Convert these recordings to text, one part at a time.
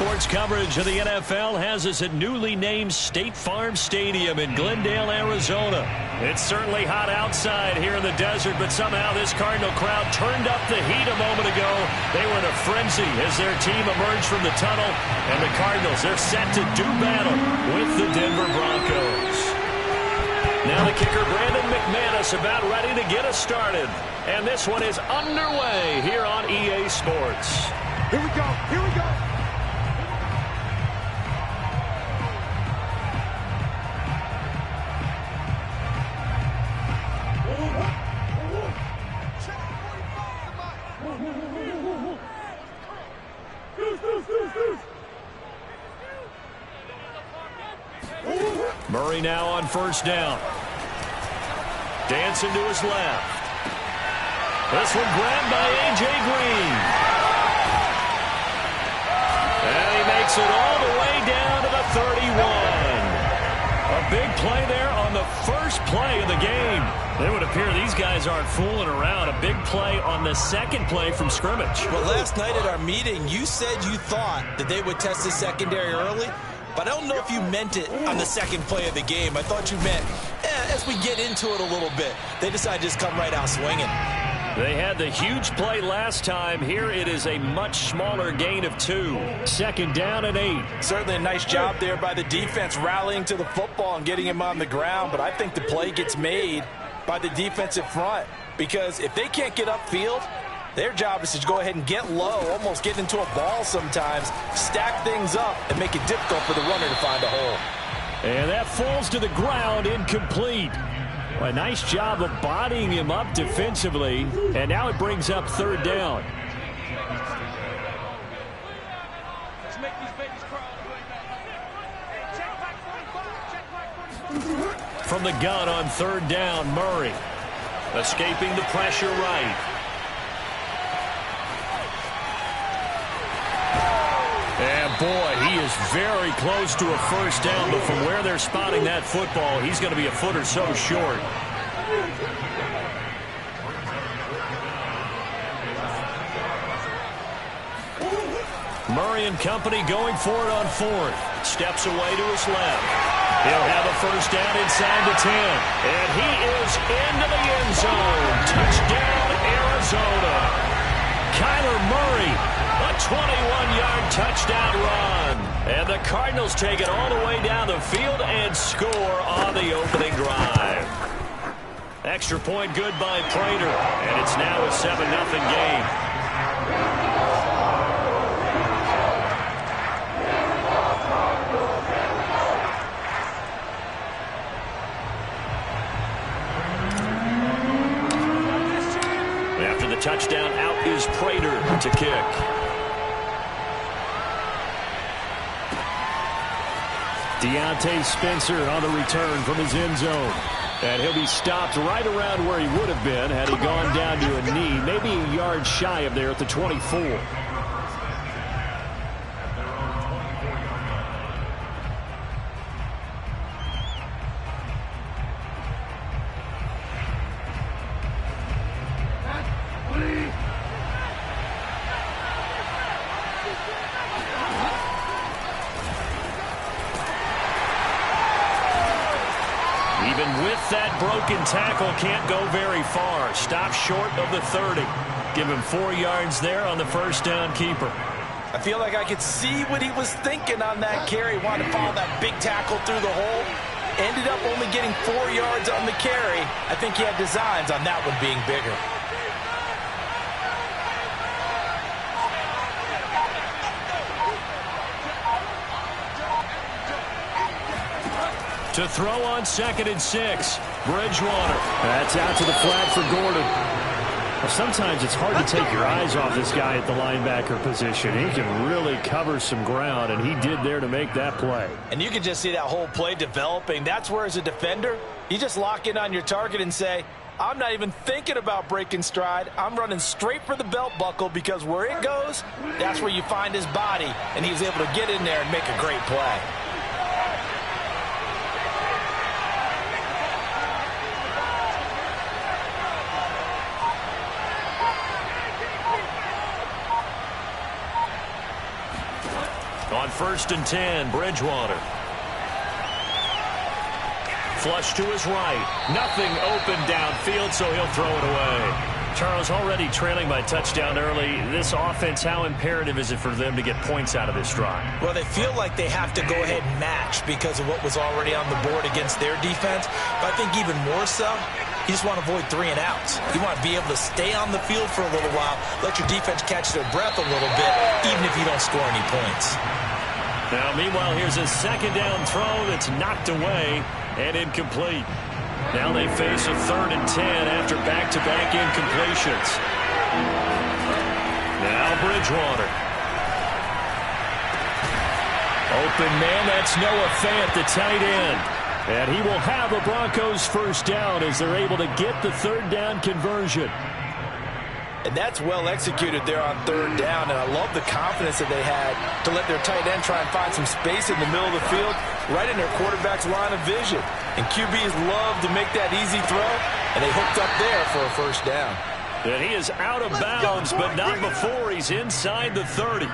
Sports coverage of the NFL has us at newly named State Farm Stadium in Glendale, Arizona. It's certainly hot outside here in the desert, but somehow this Cardinal crowd turned up the heat a moment ago. They were in a frenzy as their team emerged from the tunnel, and the Cardinals, they're set to do battle with the Denver Broncos. Now the kicker, Brandon McManus, about ready to get us started. And this one is underway here on EA Sports. Here we go. Here we go. Murray now on first down. Dancing to his left. This one grabbed by A.J. Green. And he makes it all the way down to the 31. A big play there on the first play of the game. It would appear these guys aren't fooling around. A big play on the second play from scrimmage. Well, last night at our meeting, you said you thought that they would test the secondary early. But I don't know if you meant it on the second play of the game. I thought you meant, as we get into it a little bit, they decided to just come right out swinging. They had the huge play last time. Here it is a much smaller gain of 2. Second down and 8. Certainly a nice job there by the defense rallying to the football and getting him on the ground. But I think the play gets made by the defensive front. Because if they can't get upfield, their job is to go ahead and get low, almost get into a ball sometimes, stack things up, and make it difficult for the runner to find a hole. And that falls to the ground, incomplete. Well, a nice job of bodying him up defensively, and now it brings up third down. From the gun on third down, Murray. Escaping the pressure right. And boy, he is very close to a first down, but from where they're spotting that football, he's going to be a foot or so short. Murray and company going for it on fourth. Steps away to his left. He'll have a first down inside the 10. And he is into the end zone. Touchdown, Arizona. Kyler Murray. A 21-yard touchdown run. And the Cardinals take it all the way down the field and score on the opening drive. Extra point good by Prater. And it's now a 7-0 game. After the touchdown, out is Prater to kick. Deontay Spencer on the return from his end zone. And he'll be stopped right around where he would have been had he gone down to a knee, maybe a yard shy of there at the 24. That broken tackle can't go very far. Stop short of the 30. Give him 4 yards there on the first down keeper. I feel like I could see what he was thinking on that carry. Wanted to follow that big tackle through the hole. Ended up only getting 4 yards on the carry. I think he had designs on that one being bigger. To throw on 2nd and 6. Bridgewater. That's out to the flat for Gordon. Well, sometimes it's hard to take your eyes off this guy at the linebacker position. He can really cover some ground, and he did there to make that play. And you can just see that whole play developing. That's where, as a defender, you just lock in on your target and say, I'm not even thinking about breaking stride. I'm running straight for the belt buckle, because where it goes, that's where you find his body. And he was able to get in there and make a great play. 1st and 10, Bridgewater. Flush to his right. Nothing open downfield, so he'll throw it away. Charles, already trailing by touchdown early. This offense, how imperative is it for them to get points out of this drive? Well, they feel like they have to go ahead and match because of what was already on the board against their defense. But I think even more so, you just want to avoid 3 and outs. You want to be able to stay on the field for a little while, let your defense catch their breath a little bit, even if you don't score any points. Now, meanwhile, here's a 2nd down throw that's knocked away and incomplete. Now they face a 3rd and 10 after back-to-back incompletions. Now Bridgewater. Open man, that's Noah Fant, the tight end. And he will have a Broncos 1st down as they're able to get the 3rd down conversion. And that's well executed there on 3rd down, and I love the confidence that they had to let their tight end try and find some space in the middle of the field, right in their quarterback's line of vision. And QBs love to make that easy throw, and they hooked up there for a 1st down. And he is out of bounds, but not before he's inside the 30.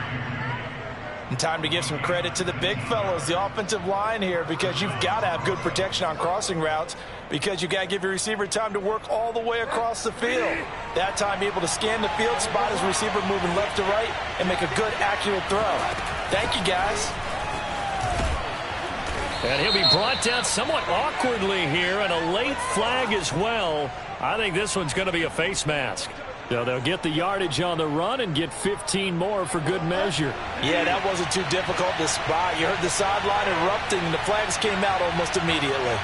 And time to give some credit to the big fellows, the offensive line here, because you've got to have good protection on crossing routes, because you've got to give your receiver time to work all the way across the field. That time, able to scan the field, spot his receiver moving left to right, and make a good, accurate throw. Thank you, guys. And he'll be brought down somewhat awkwardly here, and a late flag as well. I think this one's going to be a face mask. So they'll get the yardage on the run and get 15 more for good measure. Yeah, that wasn't too difficult to spot. You heard the sideline erupting, and the flags came out almost immediately.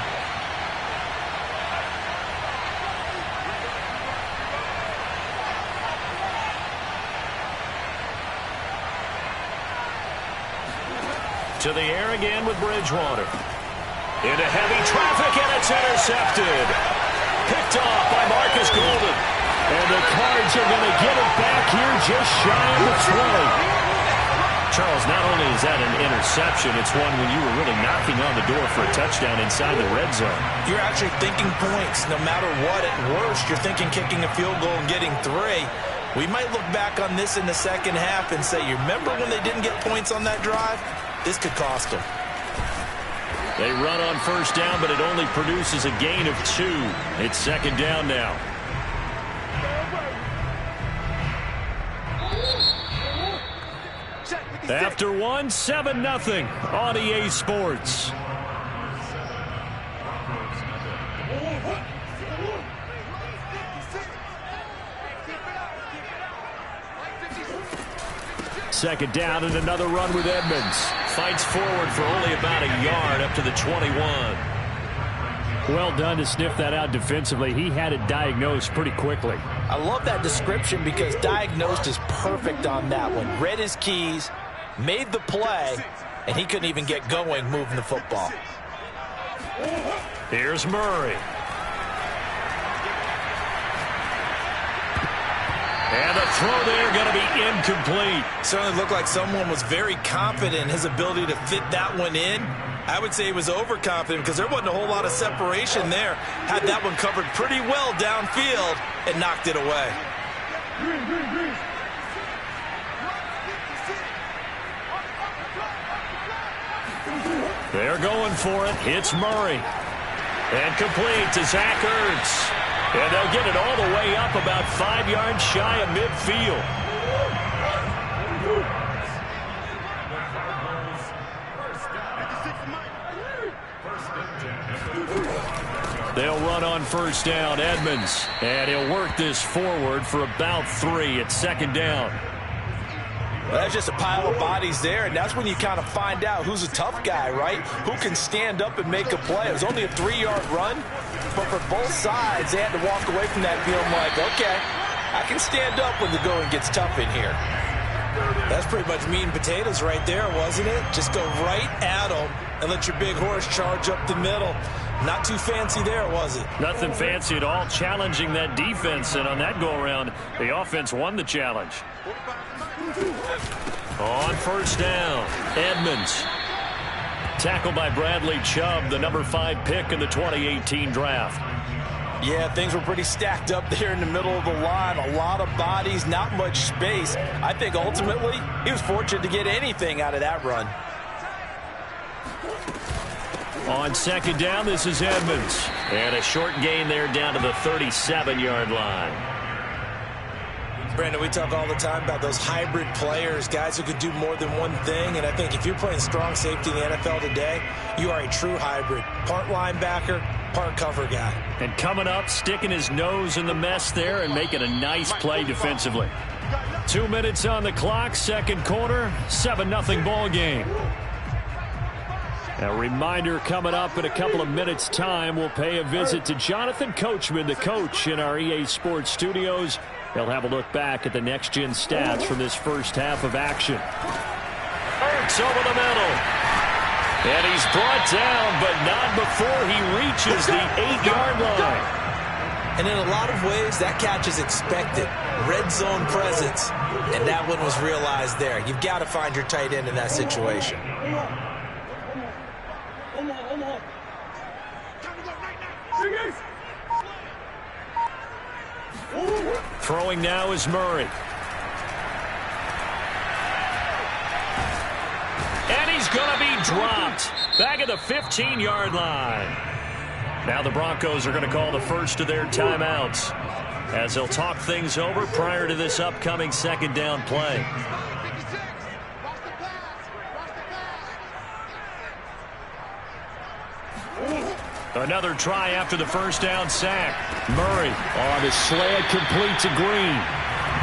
To the air again with Bridgewater. Into heavy traffic, and it's intercepted. Picked off by Marcus Golden. And the Cards are going to get it back here just shy of the 20. Charles, not only is that an interception, it's one when you were really knocking on the door for a touchdown inside the red zone. You're actually thinking points. No matter what, at worst, you're thinking kicking a field goal and getting 3. We might look back on this in the 2nd half and say, you remember when they didn't get points on that drive? This could cost them. They run on 1st down, but it only produces a gain of 2. It's 2nd down now. After 1, 7-0 on EA Sports. Second down and another run with Edmonds. Fights forward for only about a yard up to the 21. Well done to sniff that out defensively. He had it diagnosed pretty quickly. I love that description because diagnosed is perfect on that one. Read his keys, made the play, and he couldn't even get going moving the football. Here's Murray. And the throw there going to be incomplete. Certainly looked like someone was very confident in his ability to fit that one in. I would say he was overconfident because there wasn't a whole lot of separation there. Had that one covered pretty well downfield and knocked it away. They're going for it. Hits Murray. And complete to Zach Ertz. And they'll get it all the way up about 5 yards shy of midfield. They'll run on 1st down. Edmonds. And he'll work this forward for about 3 at 2nd down. Well, that's just a pile of bodies there, and that's when you kind of find out who's a tough guy, right? Who can stand up and make a play. It was only a 3-yard run, but for both sides, they had to walk away from that feeling like, okay, I can stand up when the going gets tough in here. That's pretty much meat and potatoes right there, wasn't it? Just go right at them and let your big horse charge up the middle. Not too fancy there, was it? Nothing fancy at all, challenging that defense, and on that go-around, the offense won the challenge. On 1st down, Edmonds. Tackled by Bradley Chubb, the number 5 pick in the 2018 draft. Yeah, things were pretty stacked up there in the middle of the line. A lot of bodies, not much space. I think ultimately he was fortunate to get anything out of that run. On second down, this is Edmonds. And a short gain there down to the 37-yard line. Brandon, we talk all the time about those hybrid players, guys who could do more than one thing. And I think if you're playing strong safety in the NFL today, you are a true hybrid. Part linebacker, part cover guy. And coming up, sticking his nose in the mess there and making a nice play defensively. 2 minutes on the clock, second quarter, 7-0 ball game. A reminder coming up in a couple of minutes' time, we'll pay a visit to Jonathan Coachman, the coach in our EA Sports studios. He'll have a look back at the next-gen stats from this first half of action. Ertz over the middle. And he's brought down, but not before he reaches the 8-yard line. And in a lot of ways, that catch is expected. Red zone presence, and that one was realized there. You've got to find your tight end in that situation. Throwing now is Murray. And he's going to be dropped back at the 15-yard line. Now the Broncos are going to call the first of their timeouts as they'll talk things over prior to this upcoming second down play. Another try after the first down sack. Murray on the slant, complete to Green.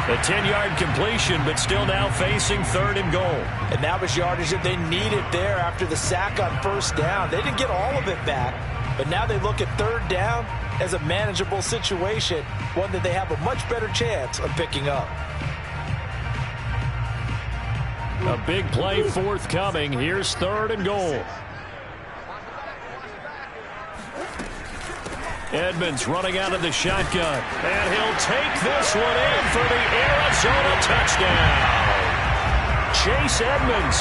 A 10-yard completion, but still now facing third and goal. And that was yardage that they needed there after the sack on first down. They didn't get all of it back, but now they look at third down as a manageable situation, one that they have a much better chance of picking up. A big play forthcoming. Here's third and goal. Edmonds running out of the shotgun. And he'll take this one in for the Arizona touchdown. Chase Edmonds,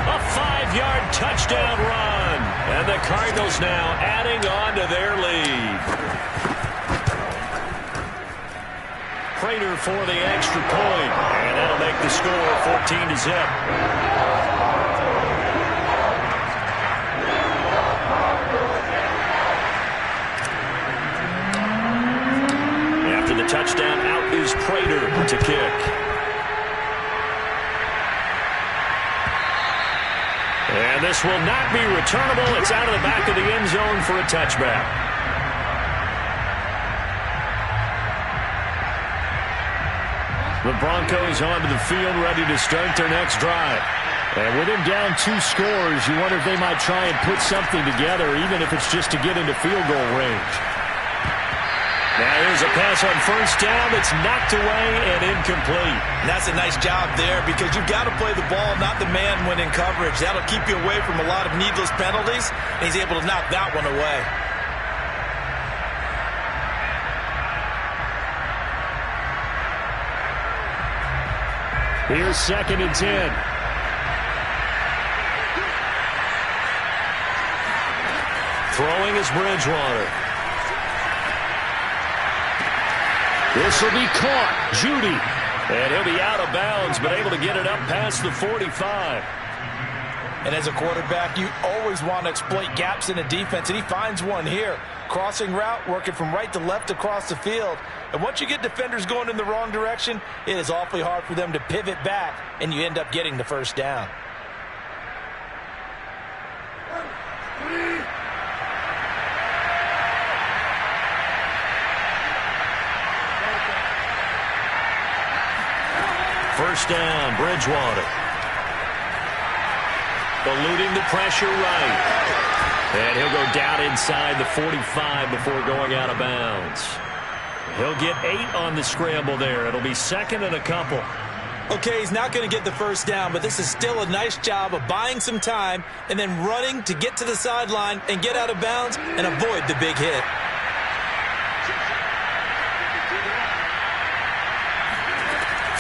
a 5-yard touchdown run. And the Cardinals now adding on to their lead. Prater for the extra point. And that'll make the score 14-0. Touchdown, out is Prater to kick. And this will not be returnable. It's out of the back of the end zone for a touchback. The Broncos onto the field, ready to start their next drive. And with him down 2 scores, you wonder if they might try and put something together, even if it's just to get into field goal range. Now here's a pass on first down that's knocked away and incomplete. And that's a nice job there because you've got to play the ball, not the man when in coverage. That'll keep you away from a lot of needless penalties, and he's able to knock that one away. Here's second and 10. Throwing is Bridgewater. This will be caught. Judy. And he'll be out of bounds, but able to get it up past the 45. And as a quarterback, you always want to exploit gaps in a defense, and he finds one here. Crossing route, working from right to left across the field. And once you get defenders going in the wrong direction, it is awfully hard for them to pivot back, and you end up getting the first down. First down, Bridgewater. Eluding the pressure right. And he'll go down inside the 45 before going out of bounds. He'll get 8 on the scramble there. It'll be second and a couple. Okay, he's not going to get the first down, but this is still a nice job of buying some time and then running to get to the sideline and get out of bounds and avoid the big hit.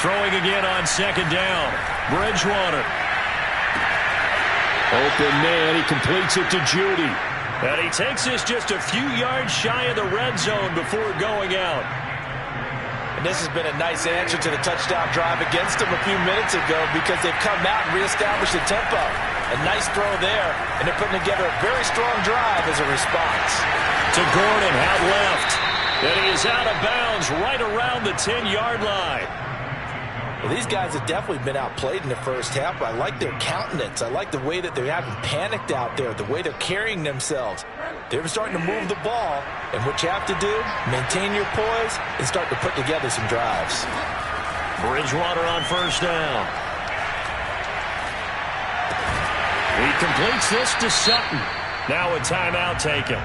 Throwing again on second down. Bridgewater. Open man. He completes it to Judy. And he takes this just a few yards shy of the red zone before going out. And this has been a nice answer to the touchdown drive against them a few minutes ago because they've come out and reestablished the tempo. A nice throw there, and they're putting together a very strong drive as a response. To Gordon, out left. And he is out of bounds right around the 10-yard line. Well, these guys have definitely been outplayed in the first half, but I like their countenance. I like the way that they haven't panicked out there, the way they're carrying themselves. They're starting to move the ball, and what you have to do, maintain your poise and start to put together some drives. Bridgewater on first down. He completes this to Sutton. Now a timeout taken.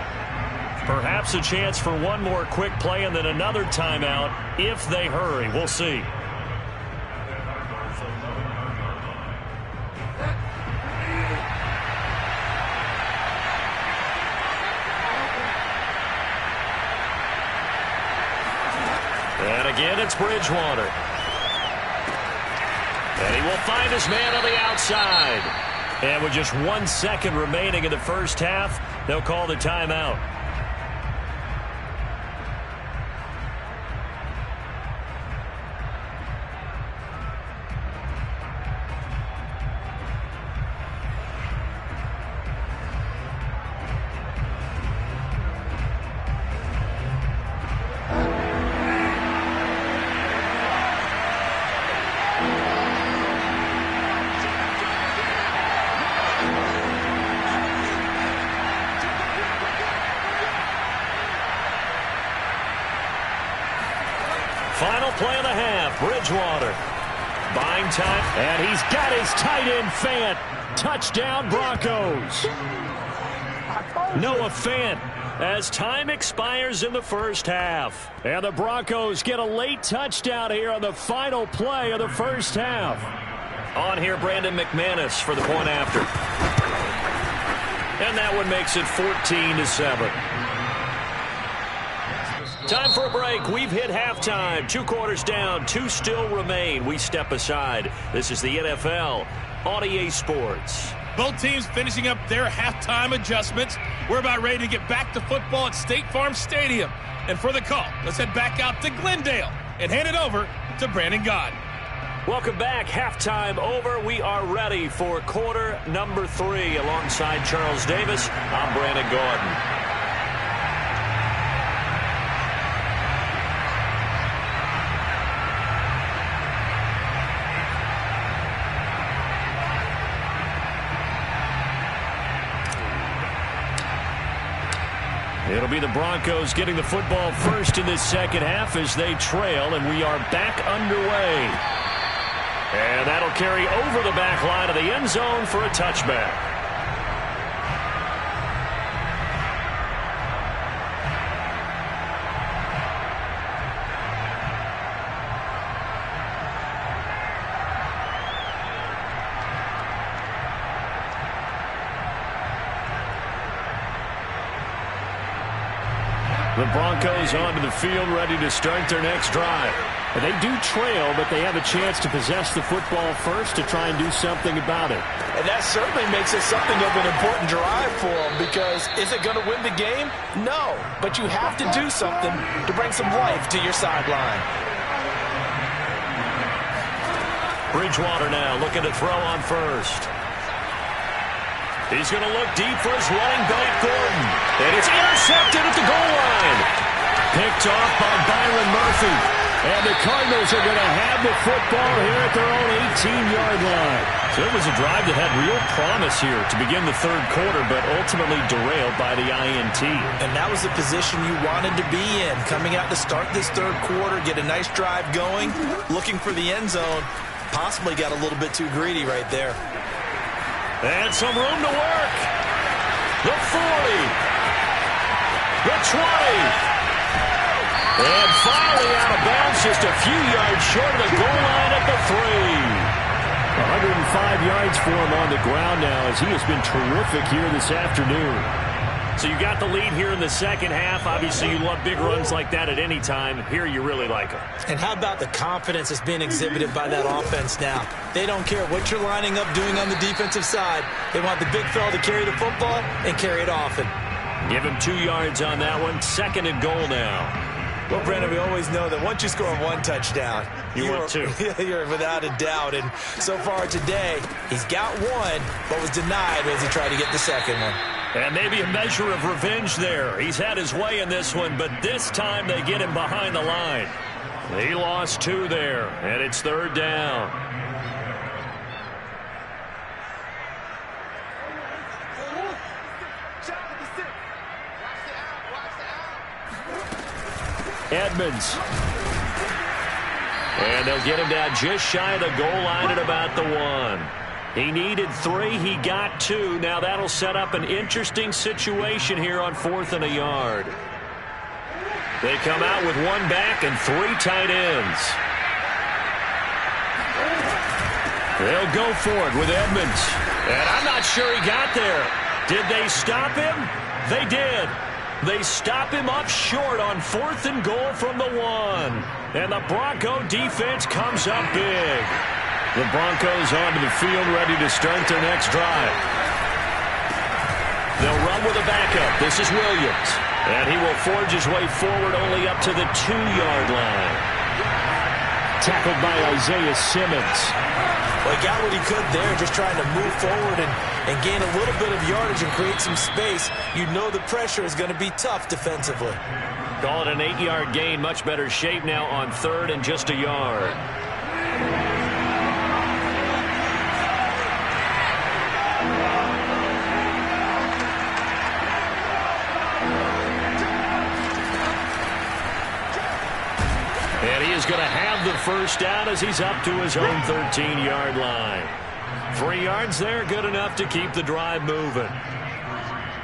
Perhaps a chance for one more quick play and then another timeout if they hurry. We'll see. And again, it's Bridgewater. And he will find his man on the outside. And with just 1 second remaining in the first half, they'll call the timeout. Final play of the half, Bridgewater. Buying time, and he's got his tight end Fant. Touchdown, Broncos. Noah Fant as time expires in the first half. And the Broncos get a late touchdown here on the final play of the first half. On here, Brandon McManus for the point after. And that one makes it 14-7. Time for a break. We've hit halftime. 2 quarters down. 2 still remain. We step aside. This is the NFL on EA Sports. Both teams finishing up their halftime adjustments. We're about ready to get back to football at State Farm Stadium. And for the call, let's head back out to Glendale and hand it over to Brandon Gaudin. Welcome back. Halftime over. We are ready for quarter number 3. Alongside Charles Davis, I'm Brandon Gaudin. It'll be the Broncos getting the football first in this second half as they trail, and we are back underway. And that'll carry over the back line of the end zone for a touchback. The Broncos onto the field ready to start their next drive. And they do trail, but they have a chance to possess the football first to try and do something about it. And that certainly makes it something of an important drive for them, because is it going to win the game? No, but you have to do something to bring some life to your sideline. Bridgewater now looking to throw on first. He's going to look deep for his running back, Gordon. And it's intercepted at the goal line. Picked off by Byron Murphy. And the Cardinals are going to have the football here at their own 18-yard line. So it was a drive that had real promise here to begin the third quarter, but ultimately derailed by the INT. And that was the position you wanted to be in, coming out to start this third quarter, get a nice drive going, looking for the end zone. Possibly got a little bit too greedy right there. And some room to work. The 40. The 20. And finally out of bounds, just a few yards short of the goal line at the 3. 105 yards for him on the ground now as he has been terrific here this afternoon. So you got the lead here in the second half. Obviously, you love big runs like that at any time. Here you really like them. And how about the confidence that's being exhibited by that offense now? They don't care what you're lining up doing on the defensive side. They want the big fella to carry the football and carry it often. Give him 2 yards on that one. Second and goal now. Well, Brandon, we always know that once you score one touchdown, you're two. You're without a doubt. And so far today, he's got one, but was denied as he tried to get the second one. And maybe a measure of revenge there. He's had his way in this one, but this time they get him behind the line. He lost 2 there, and it's 3rd down. Edmonds. And they'll get him down just shy of the goal line at about the 1. He needed 3. He got 2. Now that'll set up an interesting situation here on 4th and a yard. They come out with 1 back and 3 tight ends. They'll go for it with Edmonds. And I'm not sure he got there. Did they stop him? They did. They stop him up short on 4th and goal from the 1. And the Bronco defense comes up big. The Broncos onto the field ready to start their next drive. They'll run with a backup. This is Williams. And he will forge his way forward only up to the 2-yard line. Tackled by Isaiah Simmons. Well, he got what he could there, just trying to move forward and gain a little bit of yardage and create some space. You know the pressure is going to be tough defensively. Call it an 8-yard gain. Much better shape now on 3rd and just a yard. And he is going to have the first down as he's up to his own 13-yard line. 3 yards there, good enough to keep the drive moving.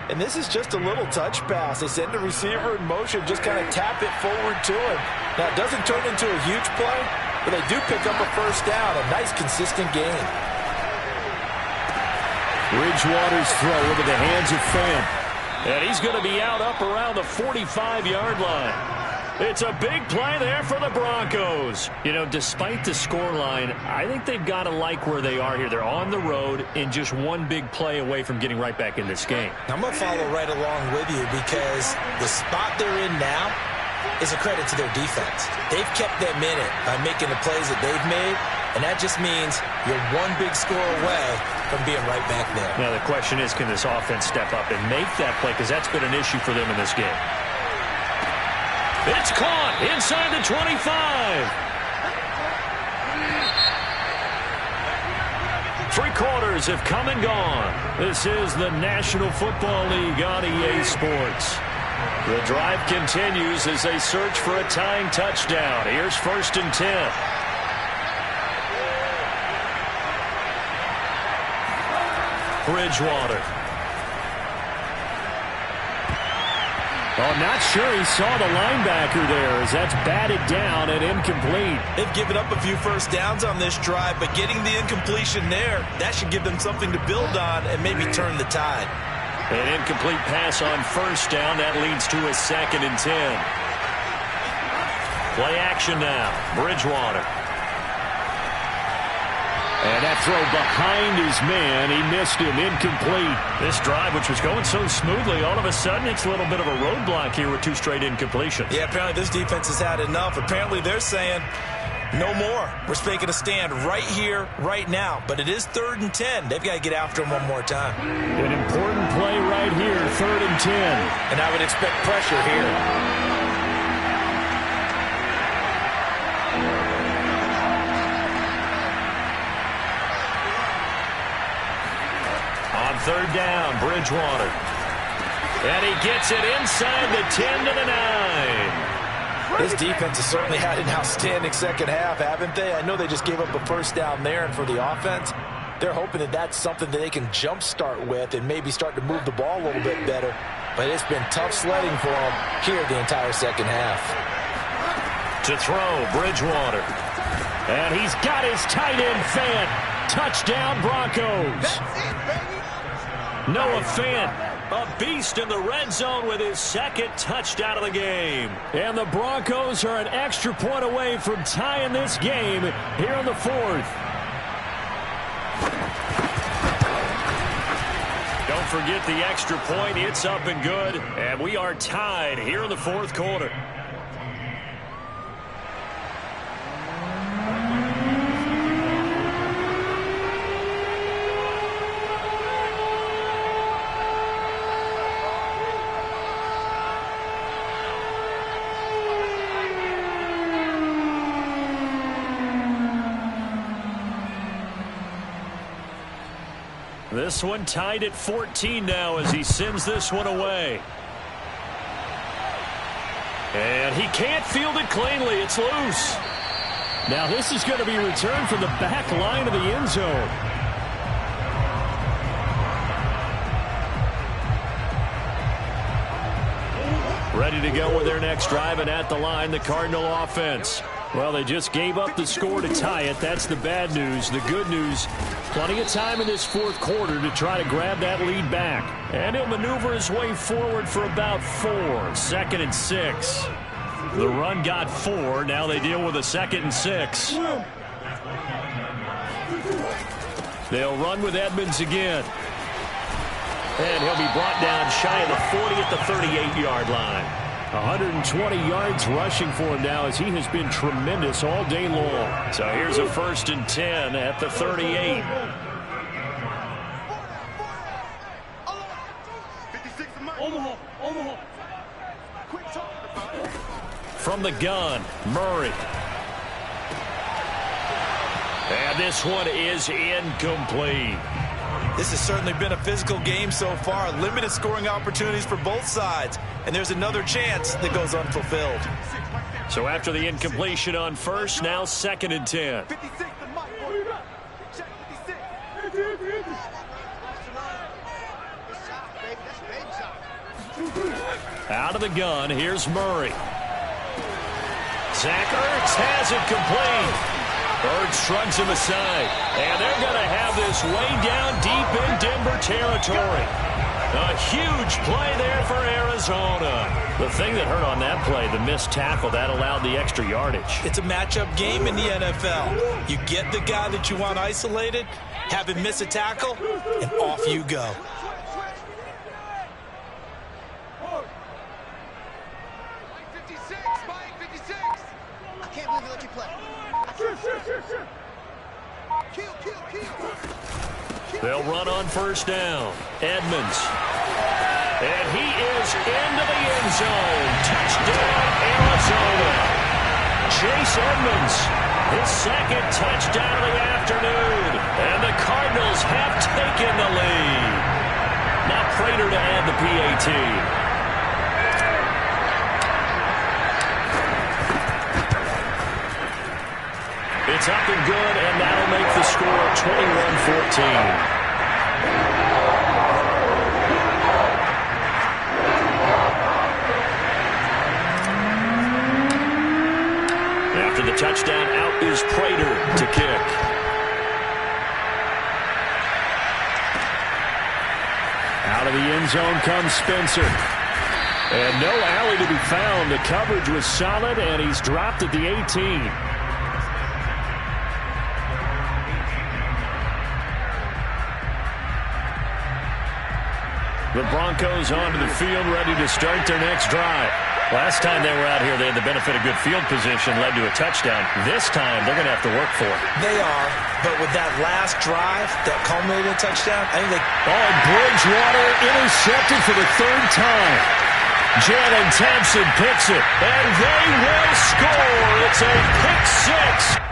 And this is just a little touch pass. They send the receiver in motion, just kind of tap it forward to him. Now, it doesn't turn into a huge play, but they do pick up a first down. A nice, consistent gain. Bridgewater's throw into the hands of Fant. And he's going to be out up around the 45-yard line. It's a big play there for the Broncos. You know, despite the scoreline, I think they've got to like where they are here. They're on the road and just one big play away from getting right back in this game. I'm going to follow right along with you because the spot they're in now is a credit to their defense. They've kept them in it by making the plays that they've made, and that just means you're one big score away from being right back there. Now, the question is, can this offense step up and make that play? Because that's been an issue for them in this game. It's caught inside the 25. 3 quarters have come and gone. This is the National Football League on EA Sports. The drive continues as they search for a tying touchdown. Here's 1st and 10. Bridgewater. Oh, not sure he saw the linebacker there as that's batted down and incomplete. They've given up a few first downs on this drive, but getting the incompletion there, that should give them something to build on and maybe turn the tide. An incomplete pass on 1st down. That leads to a 2nd and 10. Play action now. Bridgewater. And that throw behind his man, he missed him, incomplete. This drive, which was going so smoothly, all of a sudden it's a little bit of a roadblock here with 2 straight incompletions. Yeah, apparently this defense has had enough. Apparently they're saying, no more. We're making a stand right here, right now. But it is 3rd and 10. They've got to get after him one more time. An important play right here, 3rd and 10. And I would expect pressure here. On 3rd down, Bridgewater. And he gets it inside the 10 to the 9. This defense has certainly had an outstanding second half, haven't they? I know they just gave up a first down there, and for the offense, they're hoping that that's something that they can jumpstart with and maybe start to move the ball a little bit better. But it's been tough sledding for them here the entire second half. To throw, Bridgewater. And he's got his tight end, Fant. Touchdown, Broncos. Noah Fant, a beast in the red zone with his 2nd touchdown of the game. And the Broncos are an extra point away from tying this game here in the 4th. Don't forget the extra point. It's up and good. And we are tied here in the 4th quarter. This one tied at 14 now as he sends this one away. And he can't field it cleanly. It's loose. Now this is going to be returned from the back line of the end zone. Ready to go with their next drive, and at the line, the Cardinal offense. Well, they just gave up the score to tie it. That's the bad news. The good news, plenty of time in this fourth quarter to try to grab that lead back. And he'll maneuver his way forward for about 4. 2nd and 6. The run got 4. Now they deal with a 2nd and 6. They'll run with Edmonds again. And he'll be brought down shy of the 40 at the 38-yard line. 120 yards rushing for him now as he has been tremendous all day long. So here's a 1st and 10 at the 38. From the gun, Murray. And this one is incomplete. This has certainly been a physical game so far. Limited scoring opportunities for both sides. And there's another chance that goes unfulfilled. So after the incompletion on 1st, now 2nd and 10. Out of the gun, here's Murray. Zach Ertz has it complete. Ertz shrugs him aside, and they're going to have this way down deep in Denver territory. A huge play there for Arizona. The thing that hurt on that play, the missed tackle, that allowed the extra yardage. It's a matchup game in the NFL. You get the guy that you want isolated, have him miss a tackle, and off you go. They'll run on 1st down. Edmonds. And he is into the end zone. Touchdown, Arizona. Chase Edmonds, his 2nd touchdown of the afternoon. And the Cardinals have taken the lead. Now Prater to add the PAT. It's up and good, and that'll make the score 21-14. After the touchdown, out is Prater to kick. Out of the end zone comes Spencer. And no alley to be found. The coverage was solid, and he's dropped at the 18. The Broncos onto the field, ready to start their next drive. Last time they were out here, they had the benefit of good field position, led to a touchdown. This time, they're going to have to work for it. They are, but with that last drive, that culminated touchdown, I think they... Oh, Bridgewater intercepted for the 3rd time. Jalen Thompson picks it, and they will score. It's a pick 6.